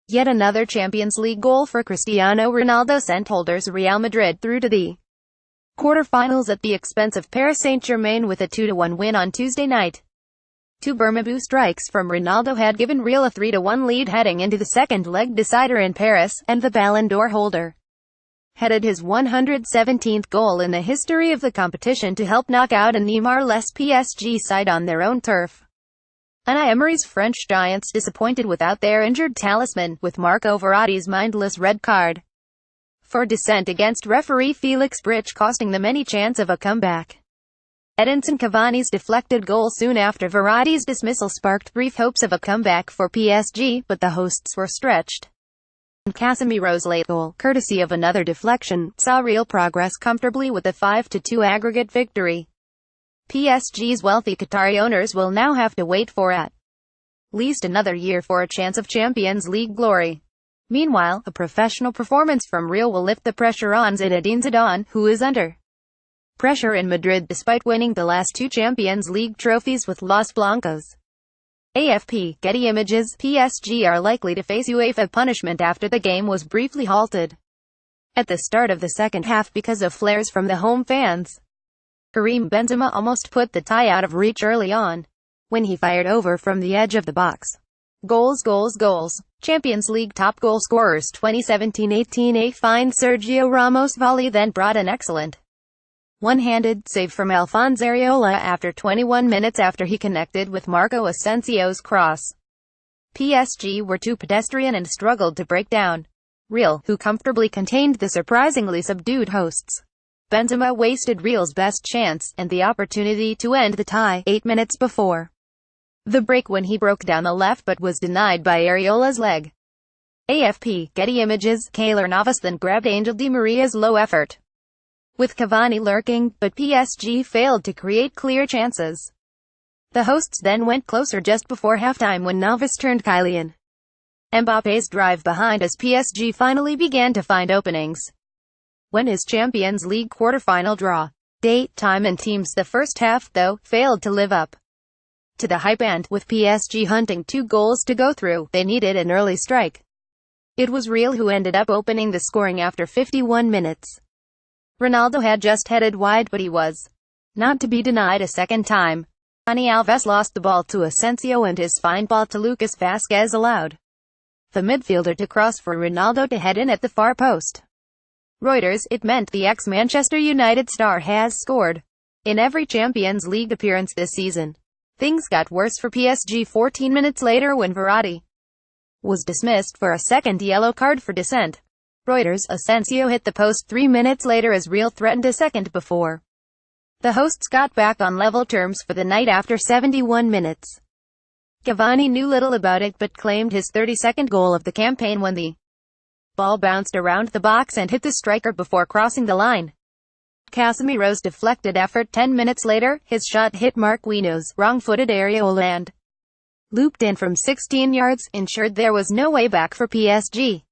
Yet another Champions League goal for Cristiano Ronaldo sent holders Real Madrid through to the quarter-finals at the expense of Paris Saint-Germain with a 2-1 win on Tuesday night. Two Bernabeu strikes from Ronaldo had given Real a 3-1 lead heading into the second leg decider in Paris, and the Ballon d'Or holder headed his 117th goal in the history of the competition to help knock out a Neymar-less PSG side on their own turf. Unai Emery's French giants disappointed without their injured talisman, with Marco Verratti's mindless red card for dissent against referee Felix Brych costing them any chance of a comeback. Edinson Cavani's deflected goal soon after Verratti's dismissal sparked brief hopes of a comeback for PSG, but the hosts were stretched. And Casemiro's late goal, courtesy of another deflection, saw Real progress comfortably with a 5-2 aggregate victory. PSG's wealthy Qatari owners will now have to wait for at least another year for a chance of Champions League glory. Meanwhile, a professional performance from Real will lift the pressure on Zinedine Zidane, who is under pressure in Madrid despite winning the last two Champions League trophies with Los Blancos. AFP, Getty Images. PSG are likely to face UEFA punishment after the game was briefly halted at the start of the second half because of flares from the home fans. Karim Benzema almost put the tie out of reach early on, when he fired over from the edge of the box. Goals. Champions League top goal scorers 2017-18. A fine Sergio Ramos volley then brought an excellent one-handed save from Alphonse Areola after 21 minutes after he connected with Marco Asensio's cross. PSG were too pedestrian and struggled to break down Real, who comfortably contained the surprisingly subdued hosts. Benzema wasted Real's best chance, and the opportunity to end the tie, 8 minutes before the break when he broke down the left but was denied by Areola's leg. AFP, Getty Images. Keylor Navas then grabbed Angel Di Maria's low effort, with Cavani lurking, but PSG failed to create clear chances. The hosts then went closer just before halftime when Navas turned Kylian Mbappe's drive behind as PSG finally began to find openings. When his Champions League quarter-final draw, date, time and teams. The first half, though, failed to live up to the hype, and, with PSG hunting 2 goals to go through, they needed an early strike. It was Real who ended up opening the scoring after 51 minutes. Ronaldo had just headed wide, but he was not to be denied a second time. Dani Alves lost the ball to Asensio, and his fine ball to Lucas Vazquez allowed the midfielder to cross for Ronaldo to head in at the far post. Reuters, it meant the ex-Manchester United star has scored in every Champions League appearance this season. Things got worse for PSG 14 minutes later when Verratti was dismissed for a second yellow card for dissent. Reuters, Asensio hit the post 3 minutes later as Real threatened a second before the hosts got back on level terms for the night after 71 minutes. Cavani knew little about it but claimed his 32nd goal of the campaign when the ball bounced around the box and hit the striker before crossing the line. Casemiro's deflected effort 10 minutes later, his shot hit Marquinhos' wrong-footed Areola and looped in from 16 yards, ensured there was no way back for PSG.